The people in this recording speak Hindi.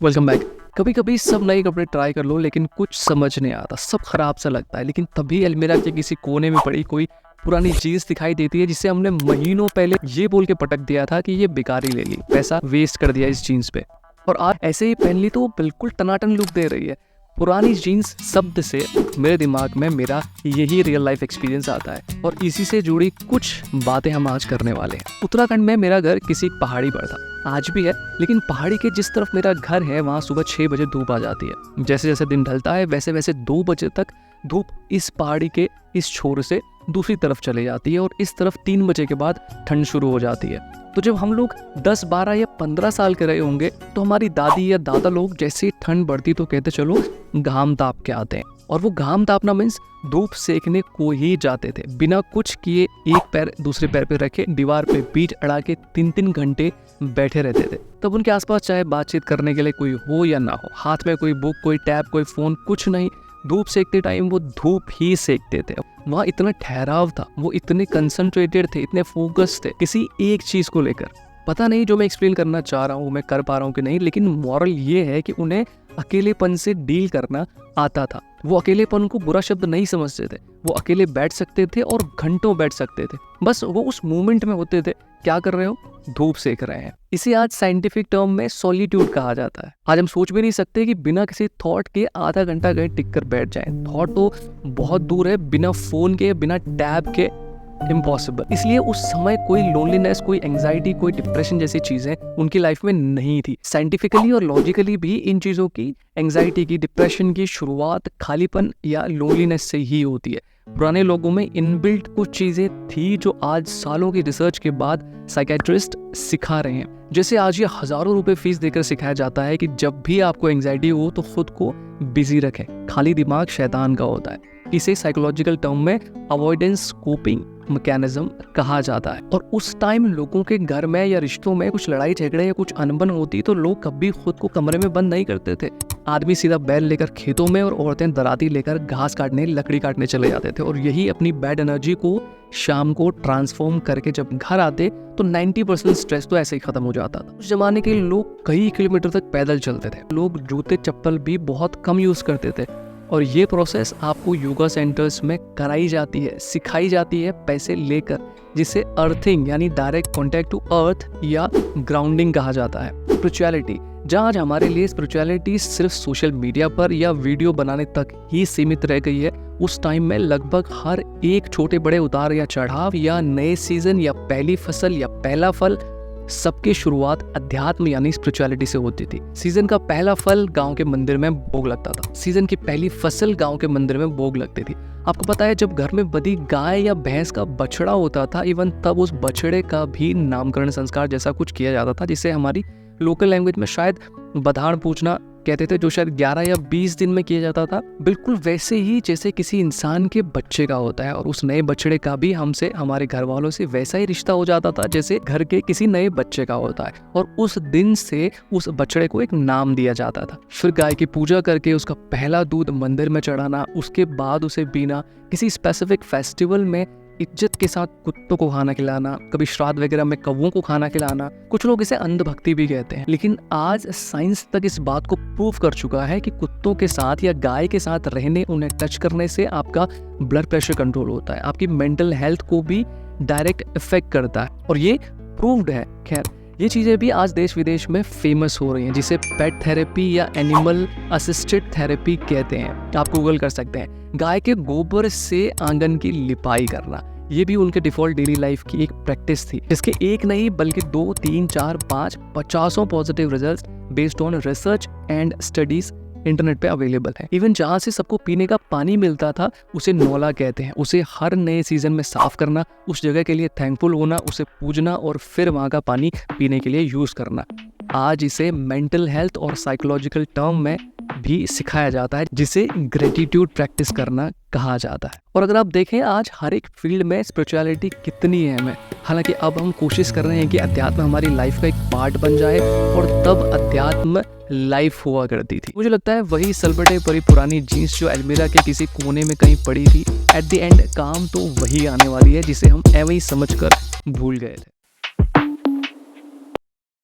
Welcome back. कभी कभी सब नए कपड़े ट्राई कर लो लेकिन कुछ समझ नहीं आता, सब खराब सा लगता है। लेकिन तभी अलमीरा के किसी कोने में पड़ी कोई पुरानी जीन्स दिखाई देती है जिसे हमने महीनों पहले ये बोल के पटक दिया था कि ये बेकार ही ले ली, पैसा वेस्ट कर दिया इस जीन्स पे, और आज ऐसे ही पहन ली तो वो बिल्कुल टनाटन लुक दे रही है। पुरानी जीन्स शब्द से मेरे दिमाग में मेरा यही रियल लाइफ एक्सपीरियंस आता है और इसी से जुड़ी कुछ बातें हम आज करने वाले हैं। उत्तराखंड में मेरा घर किसी पहाड़ी पर था, आज भी है, लेकिन पहाड़ी के जिस तरफ मेरा घर है वहाँ सुबह 6 बजे धूप आ जाती है। जैसे जैसे दिन ढलता है वैसे वैसे 2 बजे तक धूप इस पहाड़ी के इस छोर से दूसरी तरफ चली जाती है और इस तरफ 3 बजे के बाद ठंड शुरू हो जाती है। तो जब हम लोग 10, 12 या 15 साल के रहे होंगे तो हमारी दादी या दादा लोग जैसे ही ठंड बढ़ती तो कहते चलो घाम ताप के आते हैं, और वो घाम तापना मीन्स धूप सेकने को ही जाते थे। बिना कुछ किए एक पैर दूसरे पैर पे रखे दीवार पे पीठ अड़ा के 3-3 घंटे बैठे रहते थे। तब उनके आसपास चाहे बातचीत करने के लिए कोई हो या ना हो, हाथ में कोई बुक, कोई टैब, कोई फोन, कुछ नहीं। धूप सेकते टाइम वो धूप ही सेकते थे। वहाँ इतना ठहराव था, वो इतने कंसंट्रेटेड थे, इतने फोकस थे किसी एक चीज को लेकर। पता नहीं जो मैं एक्सप्लेन करना चाह रहा हूँ मैं कर पा रहा हूँ कि नहीं, लेकिन मॉरल ये है कि उन्हें अकेलेपन से डील करना आता था। वो अकेलेपन को बुरा शब्द नहीं समझते थे। वो अकेले बैठ सकते थे और घंटों बैठ सकते थे, बस वो उस मोमेंट में होते थे। क्या कर रहे हो? धूप सेक रहे हैं। इसे आज साइंटिफिक टर्म में सॉलिट्यूड कहा जाता है। आज हम सोच भी नहीं सकते कि बिना किसी थॉट के आधा घंटा कहीं टिक कर बैठ जाएं। थॉट तो बहुत दूर है, बिना फोन के, बिना टैब के इम्पॉसिबल। इसलिए उस समय कोई लोनलीनेस, कोई एंजाइटी, कोई डिप्रेशन जैसी चीजें उनकी लाइफ में नहीं थी। साइंटिफिकली और लॉजिकली भी इन चीजों की, एंजाइटी की, डिप्रेशन की शुरुआत खालीपन या लोनलीनेस से ही होती है। पुराने लोगों में इनबिल्ट कुछ चीजें थी जो आज सालों की रिसर्च के बाद साइकेट्रिस्ट सिखा रहे हैं। जैसे आज ये हजारों रुपए फीस देकर सिखाया जाता है कि जब भी आपको एंजाइटी हो तो खुद को बिजी रखें, खाली दिमाग शैतान का होता है। इसे साइकोलॉजिकल टर्म में अवॉइडेंस कोपिंग मैकेनिज्म कहा जाता है। और उस टाइम लोगों के घर में या रिश्तों में कुछ लड़ाई झगड़े या कुछ अनबन होती तो लोग कभी खुद को कमरे में बंद नहीं करते थे। आदमी सीधा बैल लेकर खेतों में और औरतें दराती लेकर घास काटने, लकड़ी काटने चले जाते थे, और यही अपनी बैड एनर्जी को शाम को ट्रांसफॉर्म करके जब घर आते तो 90% स्ट्रेस तो ऐसे ही खत्म हो जाता था। उस जमाने के लोग कई किलोमीटर तक पैदल चलते थे। लोग जूते चप्पल भी बहुत कम यूज करते थे, और ये प्रोसेस आपको योगा सेंटर्स में कराई जाती है, सिखाई जाती है पैसे लेकर, जिसे अर्थिंग यानी डायरेक्ट कॉन्टैक्ट टू अर्थ या ग्राउंडिंग कहा जाता है। स्पिरिचुअलिटी, जहाँ आज हमारे लिए स्पिरिचुअलिटी सिर्फ सोशल मीडिया पर या वीडियो बनाने तक ही सीमित रह गई है, उस टाइम में लगभग हर एक छोटे बड़े उतार या चढ़ाव या नए सीजन या पहली फसल या पहला फल, सबकी शुरुआत अध्यात्म यानी स्पिरिचुअलिटी से होती थी। सीजन का पहला फल गांव के मंदिर में भोग लगता था। सीजन की पहली फसल गांव के मंदिर में भोग लगती थी। आपको पता है जब घर में बदी गाय या भैंस का बछड़ा होता था, इवन तब उस बछड़े का भी नामकरण संस्कार जैसा कुछ किया जाता था, जिसे हमारी लोकल लैंग्वेज में शायद बधाड़ पूछना कहते थे, जो शायद 11 या 20 दिन में किया जाता था। बिल्कुल वैसे ही जैसे किसी इंसान के बच्चे का होता है, और उस नए बछड़े का भी हमसे, हमारे घर वालों से वैसा ही रिश्ता हो जाता था जैसे घर के किसी नए बच्चे का होता है। और उस दिन से उस बछड़े को एक नाम दिया जाता था। फिर गाय की पूजा करके उसका पहला दूध मंदिर में चढ़ाना, उसके बाद उसे पीना, किसी स्पेसिफिक फेस्टिवल में इज्जत के साथ कुत्तों को खाना खिलाना, कभी श्राद्ध वगैरह में कौवों को खाना खिलाना। कुछ लोग इसे अंधभक्ति भी कहते हैं, लेकिन आज साइंस तक इस बात को प्रूव कर चुका है कि कुत्तों के साथ या गाय के साथ रहने, उन्हें टच करने से आपका ब्लड प्रेशर कंट्रोल होता है, आपकी मेंटल हेल्थ को भी डायरेक्ट इफेक्ट करता है, और ये प्रूव्ड है। खैर, ये चीजें भी आज देश विदेश में फेमस हो रही हैं, जिसे पेट थेरेपी या एनिमल असिस्टेड थेरेपी कहते हैं। आप गूगल कर सकते हैं। गाय के गोबर से आंगन की लिपाई करना, ये भी उनके डिफॉल्ट डेली लाइफ की एक प्रैक्टिस थी, जिसके एक नहीं बल्कि 2, 3, 4, 5, 50 positive results based on research and studies internet पे अवेलेबल है। इवन जहाँ से सबको पीने का पानी मिलता था उसे नौला कहते हैं। उसे हर नए सीजन में साफ करना, उस जगह के लिए थैंकफुल होना, उसे पूजना और फिर वहाँ का पानी पीने के लिए यूज करना। आज इसे मेंटल हेल्थ और साइकोलॉजिकल टर्म में भी सिखाया जाता है, जिसे ग्रेटिट्यूड प्रैक्टिस करना कहा जाता है। और अगर आप देखें आज हर एक फील्ड में स्पिरिचुअलिटी कितनी अहम है। हालांकि अब हम कोशिश कर रहे हैं कि अध्यात्म हमारी लाइफ का एक पार्ट बन जाए, और तब अध्यात्म लाइफ हुआ करती थी। मुझे लगता है वही सलबटे परी पुरानी जीन्स जो अलमीरा के किसी कोने में कहीं पड़ी थी, एट द एंड काम तो वही आने वाली है जिसे हम ऐਵੇਂ ही समझकर भूल गए थे।